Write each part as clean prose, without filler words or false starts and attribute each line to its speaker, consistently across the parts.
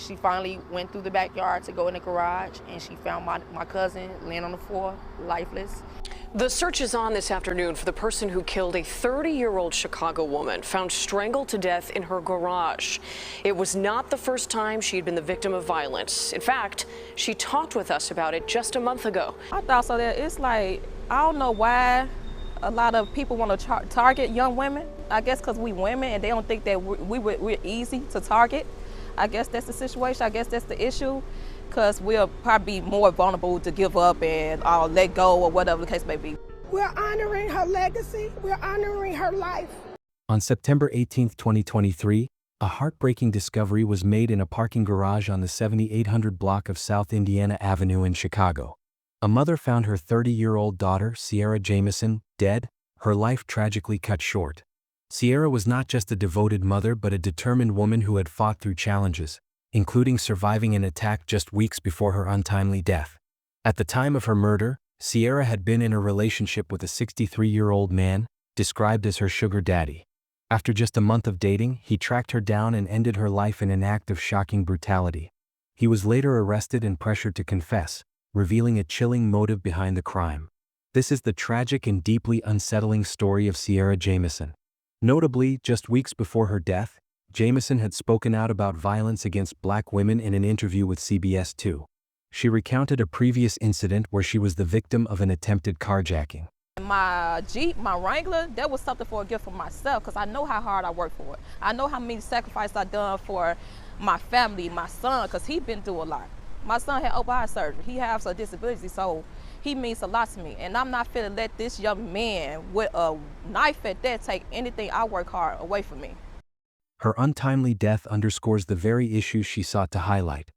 Speaker 1: She finally went through the backyard to go in the garage, and she found my cousin laying on the floor, lifeless.
Speaker 2: The search is on this afternoon for the person who killed a 30-year-old Chicago woman found strangled to death in her garage. It was not the first time she had been the victim of violence. In fact, she talked with us about it just a month ago.
Speaker 3: I thought so. That it's like, I don't know why a lot of people want to target young women. I guess because we women and they don't think that we're easy to target. I guess that's the situation. I guess that's the issue, because we'll probably be more vulnerable to give up and let go or whatever the case may be.
Speaker 4: We're honoring her legacy. We're honoring her life.
Speaker 5: On September 18, 2023, a heartbreaking discovery was made in a parking garage on the 7800 block of South Indiana Avenue in Chicago. A mother found her 30-year-old daughter, Sierra Jameson, dead, her life tragically cut short. Sierra was not just a devoted mother but a determined woman who had fought through challenges, including surviving an attack just weeks before her untimely death. At the time of her murder, Sierra had been in a relationship with a 63-year-old man, described as her sugar daddy. After just a month of dating, he tracked her down and ended her life in an act of shocking brutality. He was later arrested and pressured to confess, revealing a chilling motive behind the crime. This is the tragic and deeply unsettling story of Sierra Jameson. Notably, just weeks before her death, Jameson had spoken out about violence against black women in an interview with CBS 2. She recounted a previous incident where she was the victim of an attempted carjacking.
Speaker 3: My Jeep, my Wrangler, that was something for a gift for myself, because I know how hard I work for it. I know how many sacrifices I've done for my family, my son, because he's been through a lot. My son had open heart surgery. He has a disability, so he means a lot to me. And I'm not finna let this young man with a knife at that take anything I work hard away from me.
Speaker 5: Her untimely death underscores the very issues she sought to highlight.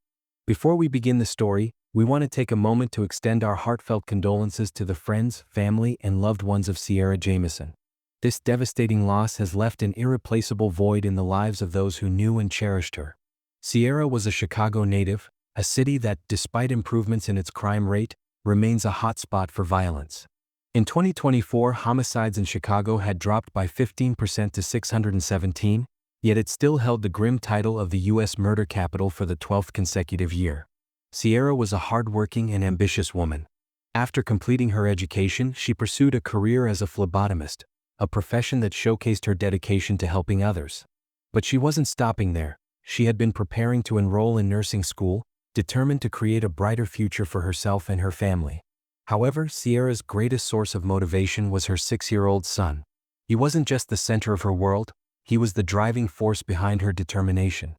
Speaker 5: Before we begin the story, we want to take a moment to extend our heartfelt condolences to the friends, family, and loved ones of Sierra Jameson. This devastating loss has left an irreplaceable void in the lives of those who knew and cherished her. Sierra was a Chicago native, a city that, despite improvements in its crime rate, remains a hotspot for violence. In 2024, homicides in Chicago had dropped by 15% to 617, yet it still held the grim title of the U.S. murder capital for the 12th consecutive year. Sierra was a hardworking and ambitious woman. After completing her education, she pursued a career as a phlebotomist, a profession that showcased her dedication to helping others. But she wasn't stopping there. She had been preparing to enroll in nursing school, determined to create a brighter future for herself and her family. However, Sierra's greatest source of motivation was her 6-year-old son. He wasn't just the center of her world, he was the driving force behind her determination.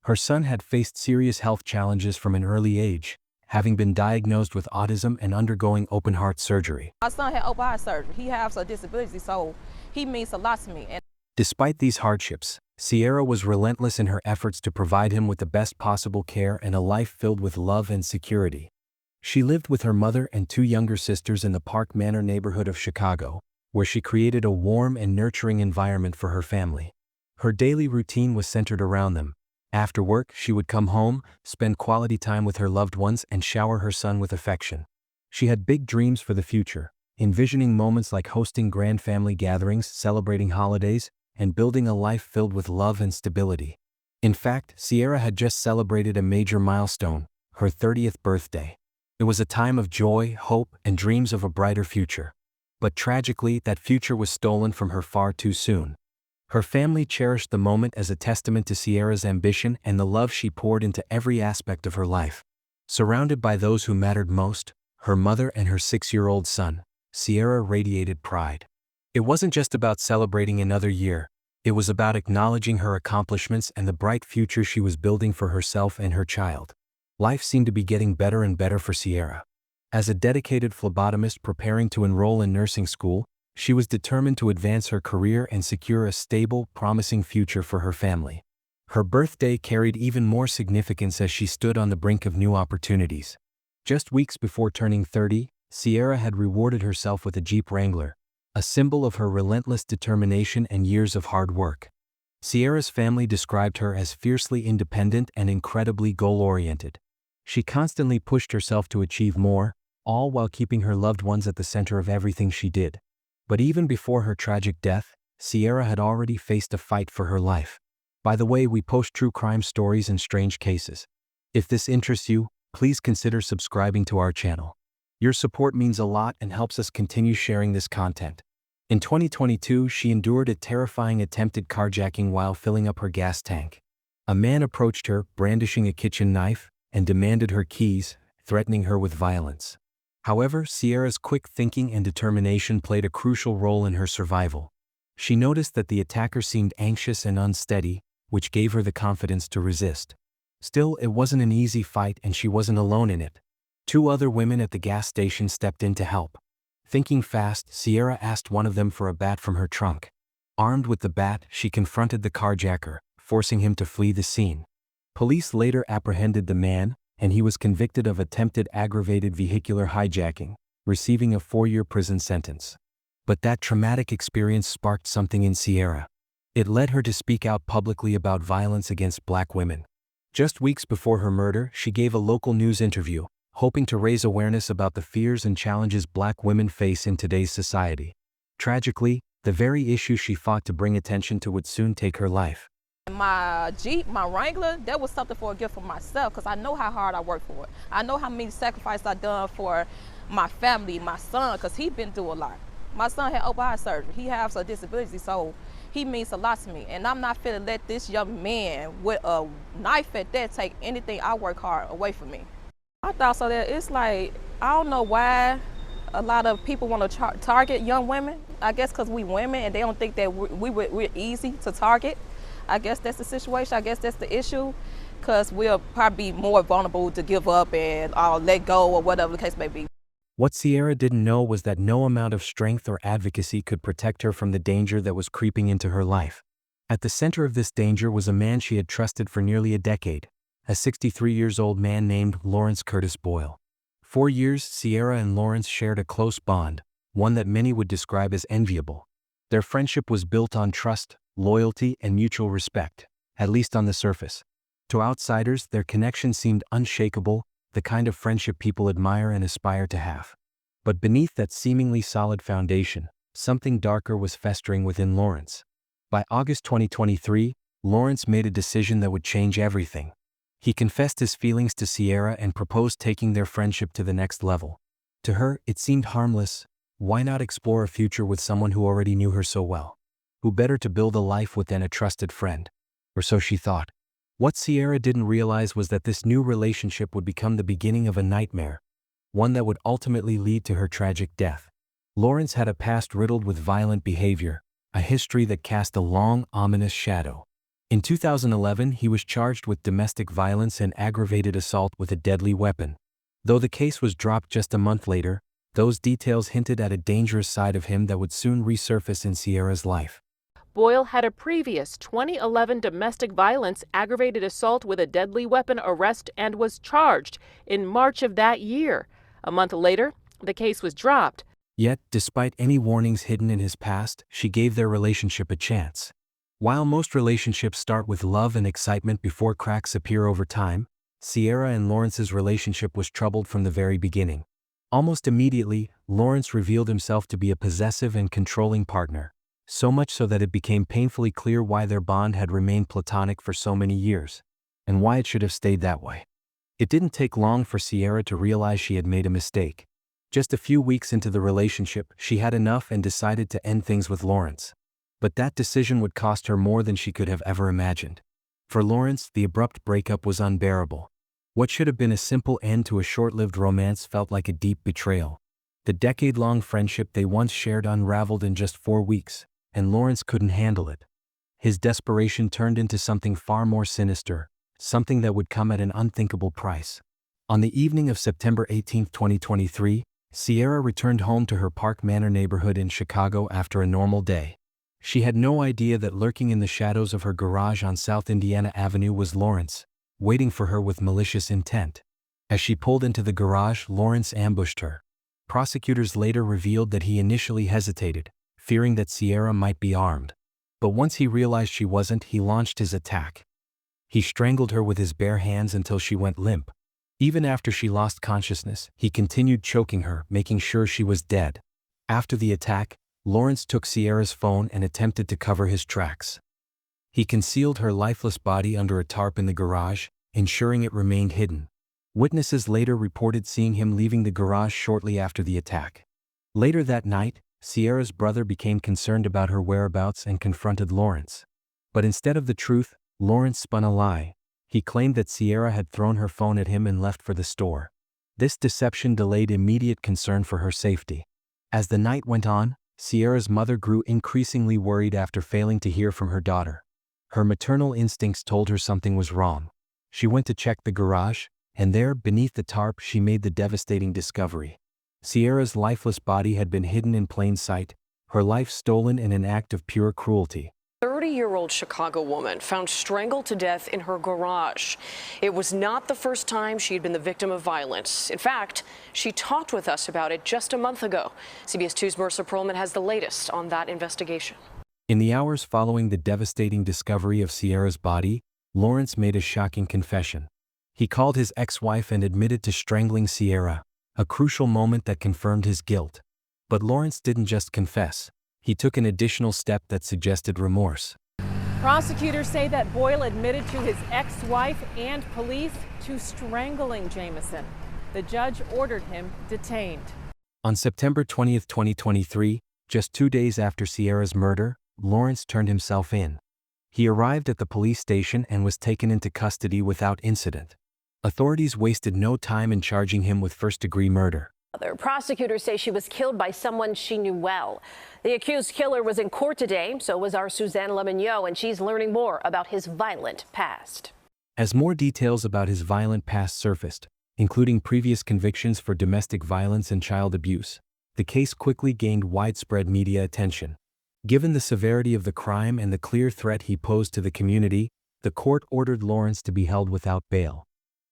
Speaker 5: Her son had faced serious health challenges from an early age, having been diagnosed with autism and undergoing open-heart surgery.
Speaker 3: My son had open heart surgery. He has a disability, so he means a lot to me.
Speaker 5: Despite these hardships, Sierra was relentless in her efforts to provide him with the best possible care and a life filled with love and security. She lived with her mother and 2 younger sisters in the Park Manor neighborhood of Chicago, where she created a warm and nurturing environment for her family. Her daily routine was centered around them. After work, she would come home, spend quality time with her loved ones, and shower her son with affection. She had big dreams for the future, envisioning moments like hosting grand family gatherings, celebrating holidays, and building a life filled with love and stability. In fact, Sierra had just celebrated a major milestone, her 30th birthday. It was a time of joy, hope, and dreams of a brighter future. But tragically, that future was stolen from her far too soon. Her family cherished the moment as a testament to Sierra's ambition and the love she poured into every aspect of her life. Surrounded by those who mattered most, her mother and her 6-year-old son, Sierra radiated pride. It wasn't just about celebrating another year, it was about acknowledging her accomplishments and the bright future she was building for herself and her child. Life seemed to be getting better and better for Sierra. As a dedicated phlebotomist preparing to enroll in nursing school, she was determined to advance her career and secure a stable, promising future for her family. Her birthday carried even more significance as she stood on the brink of new opportunities. Just weeks before turning 30, Sierra had rewarded herself with a Jeep Wrangler, a symbol of her relentless determination and years of hard work. Sierra's family described her as fiercely independent and incredibly goal-oriented. She constantly pushed herself to achieve more, all while keeping her loved ones at the center of everything she did. But even before her tragic death, Sierra had already faced a fight for her life. By the way, we post true crime stories and strange cases. If this interests you, please consider subscribing to our channel. Your support means a lot and helps us continue sharing this content. In 2022, she endured a terrifying attempted carjacking while filling up her gas tank. A man approached her, brandishing a kitchen knife, and demanded her keys, threatening her with violence. However, Sierra's quick thinking and determination played a crucial role in her survival. She noticed that the attacker seemed anxious and unsteady, which gave her the confidence to resist. Still, it wasn't an easy fight and she wasn't alone in it. 2 other women at the gas station stepped in to help. Thinking fast, Sierra asked one of them for a bat from her trunk. Armed with the bat, she confronted the carjacker, forcing him to flee the scene. Police later apprehended the man, and he was convicted of attempted aggravated vehicular hijacking, receiving a 4-year prison sentence. But that traumatic experience sparked something in Sierra. It led her to speak out publicly about violence against Black women. Just weeks before her murder, she gave a local news interview, hoping to raise awareness about the fears and challenges Black women face in today's society. Tragically, the very issue she fought to bring attention to would soon take her life.
Speaker 3: My Jeep, my Wrangler, that was something for a gift for myself because I know how hard I work for it. I know how many sacrifices I've done for my family, my son, because he's been through a lot. My son had open heart surgery. He has a disability, so he means a lot to me. And I'm not finna let this young man with a knife at that take anything I work hard away from me. I thought so that it's like, I don't know why a lot of people want to target young women. I guess because we women and they don't think that we're easy to target. I guess that's the situation. I guess that's the issue, because we'll probably be more vulnerable to give up and let go or whatever the case may be.
Speaker 5: What Sierra didn't know was that no amount of strength or advocacy could protect her from the danger that was creeping into her life. At the center of this danger was a man she had trusted for nearly a decade, a 63-year-old man named Lawrence Curtis Boyle. For years, Sierra and Lawrence shared a close bond, one that many would describe as enviable. Their friendship was built on trust, loyalty, and mutual respect, at least on the surface. To outsiders, their connection seemed unshakable, the kind of friendship people admire and aspire to have. But beneath that seemingly solid foundation, something darker was festering within Lawrence. By August 2023, Lawrence made a decision that would change everything. He confessed his feelings to Sierra and proposed taking their friendship to the next level. To her, it seemed harmless. Why not explore a future with someone who already knew her so well? Who better to build a life with than a trusted friend? Or so she thought. What Sierra didn't realize was that this new relationship would become the beginning of a nightmare, one that would ultimately lead to her tragic death. Lawrence had a past riddled with violent behavior, a history that cast a long, ominous shadow. In 2011, he was charged with domestic violence and aggravated assault with a deadly weapon. Though the case was dropped just a month later, those details hinted at a dangerous side of him that would soon resurface in Sierra's life.
Speaker 6: Boyle had a previous 2011 domestic violence aggravated assault with a deadly weapon arrest and was charged in March of that year. A month later, the case was dropped.
Speaker 5: Yet, despite any warnings hidden in his past, she gave their relationship a chance. While most relationships start with love and excitement before cracks appear over time, Sierra and Lawrence's relationship was troubled from the very beginning. Almost immediately, Lawrence revealed himself to be a possessive and controlling partner. So much so that it became painfully clear why their bond had remained platonic for so many years, and why it should have stayed that way. It didn't take long for Sierra to realize she had made a mistake. Just a few weeks into the relationship, she had enough and decided to end things with Lawrence. But that decision would cost her more than she could have ever imagined. For Lawrence, the abrupt breakup was unbearable. What should have been a simple end to a short-lived romance felt like a deep betrayal. The decade-long friendship they once shared unraveled in just 4 weeks. And Lawrence couldn't handle it. His desperation turned into something far more sinister, something that would come at an unthinkable price. On the evening of September 18, 2023, Sierra returned home to her Park Manor neighborhood in Chicago after a normal day. She had no idea that lurking in the shadows of her garage on South Indiana Avenue was Lawrence, waiting for her with malicious intent. As she pulled into the garage, Lawrence ambushed her. Prosecutors later revealed that he initially hesitated, fearing that Sierra might be armed. But once he realized she wasn't, he launched his attack. He strangled her with his bare hands until she went limp. Even after she lost consciousness, he continued choking her, making sure she was dead. After the attack, Lawrence took Sierra's phone and attempted to cover his tracks. He concealed her lifeless body under a tarp in the garage, ensuring it remained hidden. Witnesses later reported seeing him leaving the garage shortly after the attack. Later that night, Sierra's brother became concerned about her whereabouts and confronted Lawrence. But instead of the truth, Lawrence spun a lie. He claimed that Sierra had thrown her phone at him and left for the store. This deception delayed immediate concern for her safety. As the night went on, Sierra's mother grew increasingly worried after failing to hear from her daughter. Her maternal instincts told her something was wrong. She went to check the garage, and there, beneath the tarp, she made the devastating discovery. Sierra's lifeless body had been hidden in plain sight, her life stolen in an act of pure cruelty.
Speaker 2: 30-year-old Chicago woman found strangled to death in her garage. It was not the first time she had been the victim of violence. In fact, she talked with us about it just a month ago. CBS 2's Mercer Perlman has the latest on that investigation.
Speaker 5: In the hours following the devastating discovery of Sierra's body, Lawrence made a shocking confession. He called his ex-wife and admitted to strangling Sierra, a crucial moment that confirmed his guilt. But Lawrence didn't just confess. He took an additional step that suggested remorse.
Speaker 6: Prosecutors say that Boyle admitted to his ex-wife and police to strangling Jameson. The judge ordered him detained.
Speaker 5: On September 20, 2023, just 2 days after Sierra's murder, Lawrence turned himself in. He arrived at the police station and was taken into custody without incident. Authorities wasted no time in charging him with first-degree murder.
Speaker 7: Other prosecutors say she was killed by someone she knew well. The accused killer was in court today, so was our Suzanne Lemignot, and she's learning more about his violent past.
Speaker 5: As more details about his violent past surfaced, including previous convictions for domestic violence and child abuse, the case quickly gained widespread media attention. Given the severity of the crime and the clear threat he posed to the community, the court ordered Lawrence to be held without bail.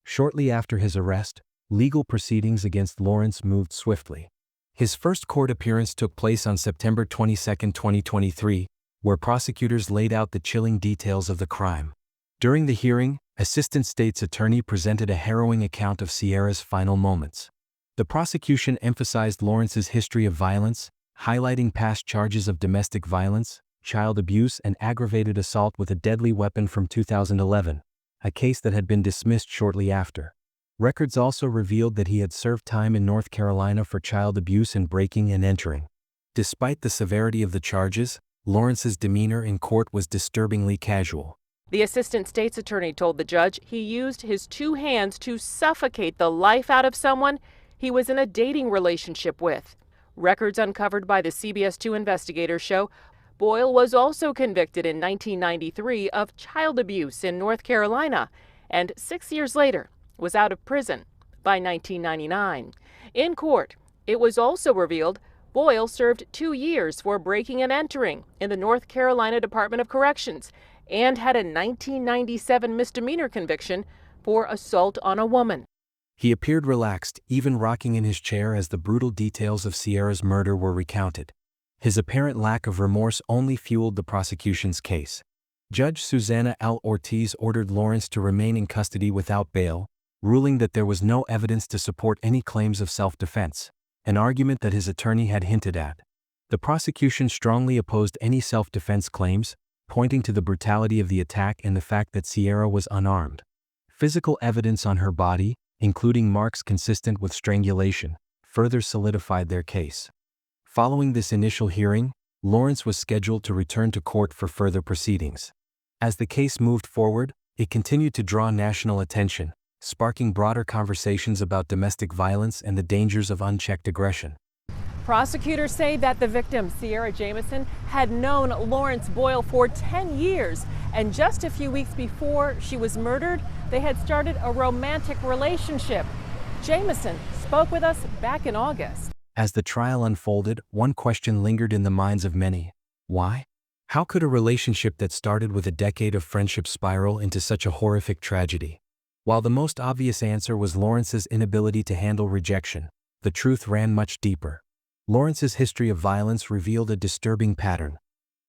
Speaker 5: Shortly after his arrest, legal proceedings against Lawrence moved swiftly. His first court appearance took place on September 22, 2023, where prosecutors laid out the chilling details of the crime. During the hearing, Assistant State's Attorney presented a harrowing account of Sierra's final moments. The prosecution emphasized Lawrence's history of violence, highlighting past charges of domestic violence, child abuse, and aggravated assault with a deadly weapon from 2011, a case that had been dismissed shortly after. Records also revealed that he had served time in North Carolina for child abuse and breaking and entering. Despite the severity of the charges, Lawrence's demeanor in court was disturbingly casual.
Speaker 6: The assistant state's attorney told the judge he used his 2 hands to suffocate the life out of someone he was in a dating relationship with. Records uncovered by the CBS 2 investigators show Boyle was also convicted in 1993 of child abuse in North Carolina, and 6 years later was out of prison by 1999. In court, it was also revealed Boyle served 2 years for breaking and entering in the North Carolina Department of Corrections and had a 1997 misdemeanor conviction for assault on a woman.
Speaker 5: He appeared relaxed, even rocking in his chair as the brutal details of Sierra's murder were recounted. His apparent lack of remorse only fueled the prosecution's case. Judge Susana L. Ortiz ordered Lawrence to remain in custody without bail, ruling that there was no evidence to support any claims of self-defense, an argument that his attorney had hinted at. The prosecution strongly opposed any self-defense claims, pointing to the brutality of the attack and the fact that Sierra was unarmed. Physical evidence on her body, including marks consistent with strangulation, further solidified their case. Following this initial hearing, Lawrence was scheduled to return to court for further proceedings. As the case moved forward, it continued to draw national attention, sparking broader conversations about domestic violence and the dangers of unchecked aggression.
Speaker 6: Prosecutors say that the victim, Sierra Jameson, had known Lawrence Boyle for 10 years, and just a few weeks before she was murdered, they had started a romantic relationship. Jameson spoke with us back in August.
Speaker 5: As the trial unfolded, one question lingered in the minds of many. Why? How could a relationship that started with a decade of friendship spiral into such a horrific tragedy? While the most obvious answer was Lawrence's inability to handle rejection, the truth ran much deeper. Lawrence's history of violence revealed a disturbing pattern,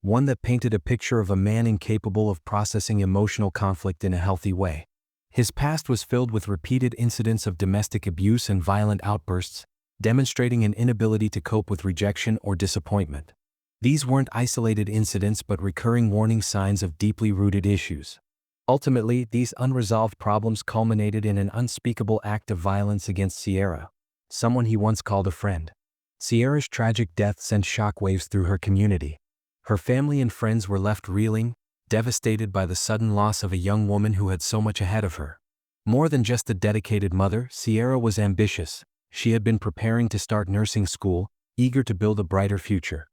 Speaker 5: one that painted a picture of a man incapable of processing emotional conflict in a healthy way. His past was filled with repeated incidents of domestic abuse and violent outbursts, demonstrating an inability to cope with rejection or disappointment. These weren't isolated incidents but recurring warning signs of deeply rooted issues. Ultimately, these unresolved problems culminated in an unspeakable act of violence against Sierra, someone he once called a friend. Sierra's tragic death sent shockwaves through her community. Her family and friends were left reeling, devastated by the sudden loss of a young woman who had so much ahead of her. More than just a dedicated mother, Sierra was ambitious. She had been preparing to start nursing school, eager to build a brighter future.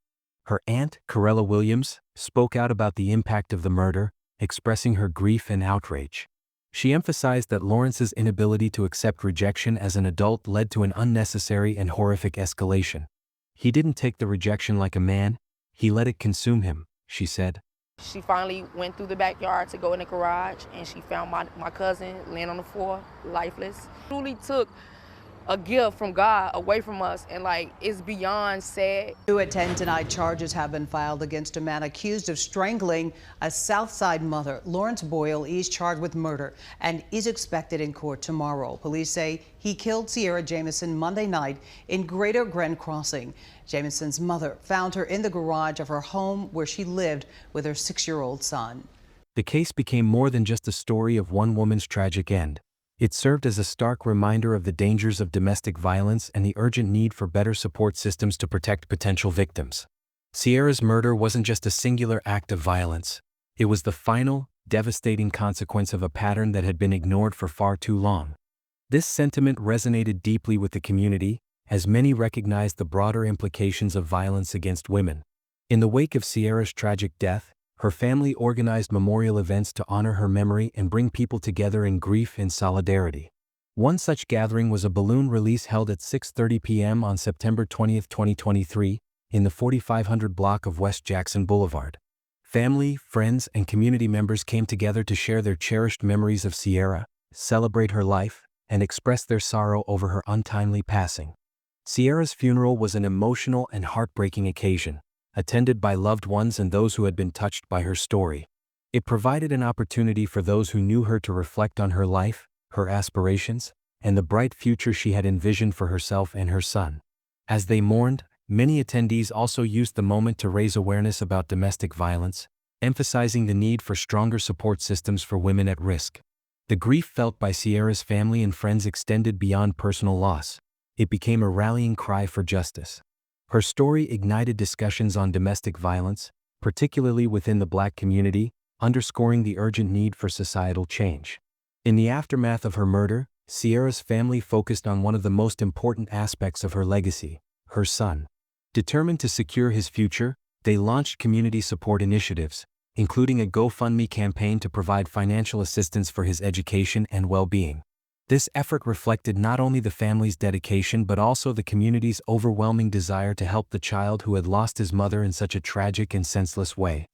Speaker 5: Her aunt, Corella Williams, spoke out about the impact of the murder, expressing her grief and outrage. She emphasized that Lawrence's inability to accept rejection as an adult led to an unnecessary and horrific escalation. He didn't take the rejection like a man, he let it consume him, she said.
Speaker 1: She finally went through the backyard to go in the garage, and she found my cousin laying on the floor, lifeless. It truly took a gift from God away from us, and it's beyond sad.
Speaker 8: 2 at 10 tonight, charges have been filed against a man accused of strangling a Southside mother. Lawrence Boyle is charged with murder and is expected in court tomorrow. Police say he killed Sierra Jameson Monday night in Greater Grand Crossing. Jameson's mother found her in the garage of her home where she lived with her 6-year-old son.
Speaker 5: The case became more than just a story of one woman's tragic end. It served as a stark reminder of the dangers of domestic violence and the urgent need for better support systems to protect potential victims. Sierra's murder wasn't just a singular act of violence. It was the final, devastating consequence of a pattern that had been ignored for far too long. This sentiment resonated deeply with the community, as many recognized the broader implications of violence against women. In the wake of Sierra's tragic death, her family organized memorial events to honor her memory and bring people together in grief and solidarity. One such gathering was a balloon release held at 6:30 p.m. on September 20, 2023, in the 4500 block of West Jackson Boulevard. Family, friends, and community members came together to share their cherished memories of Sierra, celebrate her life, and express their sorrow over her untimely passing. Sierra's funeral was an emotional and heartbreaking occasion, attended by loved ones and those who had been touched by her story. It provided an opportunity for those who knew her to reflect on her life, her aspirations, and the bright future she had envisioned for herself and her son. As they mourned, many attendees also used the moment to raise awareness about domestic violence, emphasizing the need for stronger support systems for women at risk. The grief felt by Sierra's family and friends extended beyond personal loss. It became a rallying cry for justice. Her story ignited discussions on domestic violence, particularly within the Black community, underscoring the urgent need for societal change. In the aftermath of her murder, Sierra's family focused on one of the most important aspects of her legacy, her son. Determined to secure his future, they launched community support initiatives, including a GoFundMe campaign to provide financial assistance for his education and well-being. This effort reflected not only the family's dedication but also the community's overwhelming desire to help the child who had lost his mother in such a tragic and senseless way.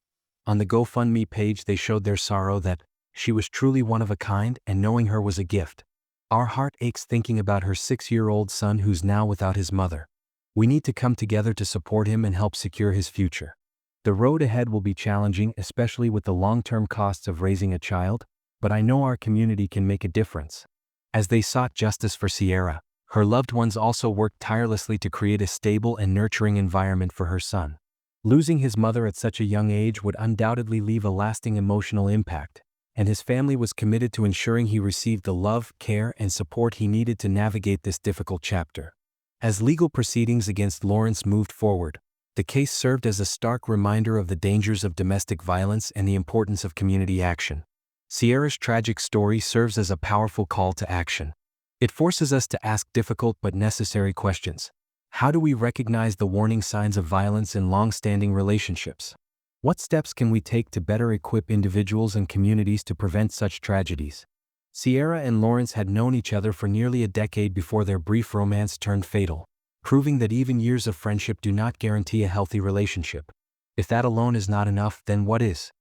Speaker 5: On the GoFundMe page, they showed their sorrow that she was truly one of a kind and knowing her was a gift. Our heart aches thinking about her 6-year-old son who's now without his mother. We need to come together to support him and help secure his future. The road ahead will be challenging, especially with the long-term costs of raising a child, but I know our community can make a difference. As they sought justice for Sierra, her loved ones also worked tirelessly to create a stable and nurturing environment for her son. Losing his mother at such a young age would undoubtedly leave a lasting emotional impact, and his family was committed to ensuring he received the love, care, and support he needed to navigate this difficult chapter. As legal proceedings against Lawrence moved forward, the case served as a stark reminder of the dangers of domestic violence and the importance of community action. Sierra's tragic story serves as a powerful call to action. It forces us to ask difficult but necessary questions. How do we recognize the warning signs of violence in long-standing relationships? What steps can we take to better equip individuals and communities to prevent such tragedies? Sierra and Lawrence had known each other for nearly a decade before their brief romance turned fatal, proving that even years of friendship do not guarantee a healthy relationship. If that alone is not enough, then what is?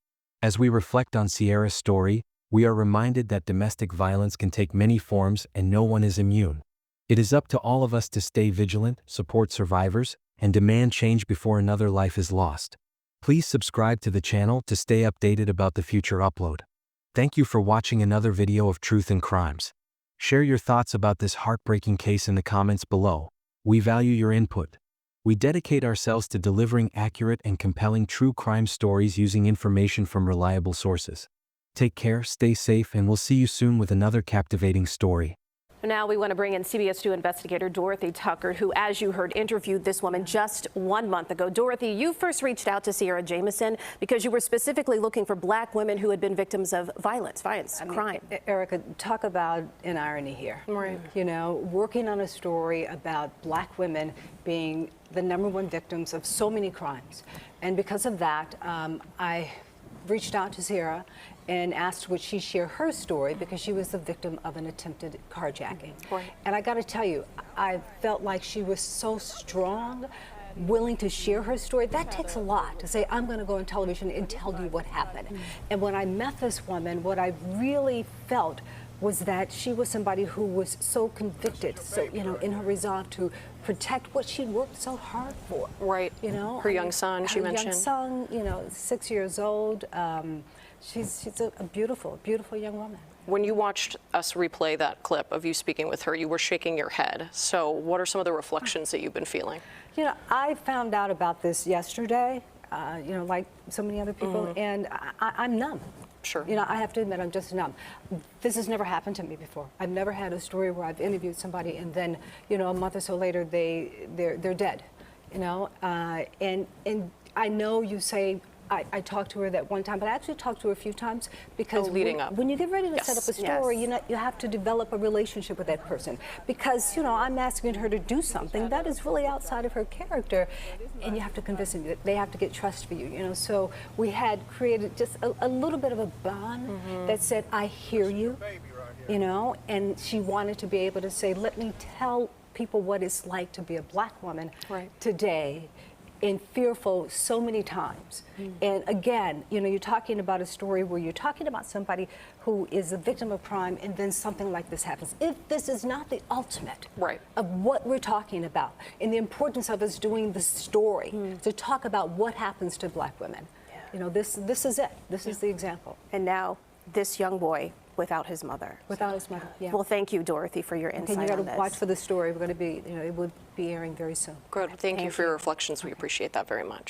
Speaker 5: As we reflect on Sierra's story, we are reminded that domestic violence can take many forms and no one is immune. It is up to all of us to stay vigilant, support survivors, and demand change before another life is lost. Please subscribe to the channel to stay updated about the future upload. Thank you for watching another video of Truth and Crimes. Share your thoughts about this heartbreaking case in the comments below. We value your input. We dedicate ourselves to delivering accurate and compelling true crime stories using information from reliable sources. Take care, stay safe, and we'll see you soon with another captivating story.
Speaker 7: Now we want to bring in CBS 2 investigator Dorothy Tucker, who, as you heard, interviewed this woman just 1 month ago. Dorothy, you first reached out to Sierra Jameson because you were specifically looking for black women who had been victims of violence, crime.
Speaker 9: Erica, talk about an irony here.
Speaker 7: Right.
Speaker 9: You know, working on a story about black women being the #1 victims of so many crimes. And because of that, I reached out to Sierra and asked would she share her story because she was the victim of an attempted carjacking.
Speaker 7: Right.
Speaker 9: And I got to tell you, I felt like she was so strong, willing to share her story. That takes a lot to say, I'm going to go on television and tell you what happened. And when I met this woman, what I really felt was that she was somebody who was so convicted, so, you know, in her resolve to protect what she worked so hard for.
Speaker 2: Right.
Speaker 9: You know,
Speaker 2: her young son, she mentioned.
Speaker 9: Her young son, you know, 6 years old. She's a beautiful, beautiful young woman.
Speaker 2: When you watched us replay that clip of you speaking with her, you were shaking your head. So what are some of the reflections that you've been feeling?
Speaker 9: You know, I found out about this yesterday, you know, like so many other people, and I'm numb.
Speaker 2: Sure.
Speaker 9: You know, I have to admit, I'm just numb. This has never happened to me before. I've never had a story where I've interviewed somebody and then, you know, a month or so later, they're dead. You know, and I know you say I talked to her that one time, but I actually talked to her a few times because
Speaker 2: leading up.
Speaker 9: when you get ready to set up a story,
Speaker 7: Yes.
Speaker 9: you have to develop a relationship with that person because, you know, I'm asking her to do something that is really outside of her character, and you have to convince them that they have to get trust for you, you know. So we had created just a little bit of a bond that said, I hear you, you know, and she wanted to be able to say, let me tell people what it's like to be a black woman today, and fearful so many times. And again, you know, you're talking about a story where you're talking about somebody who is a victim of crime and then something like this happens. If this is not the ultimate of what we're talking about and the importance of us doing the story to talk about what happens to black women, you know, this is it. This is the example.
Speaker 7: And now this young boy without his mother.
Speaker 9: Without his mother, yeah.
Speaker 7: Well, thank you, Dorothy, for your insight
Speaker 9: Okay, you got
Speaker 7: on
Speaker 9: to
Speaker 7: this.
Speaker 9: watch for the story. We're going to be, you know, it will be airing very soon.
Speaker 2: Good. Thank you for your reflections. We appreciate that very much.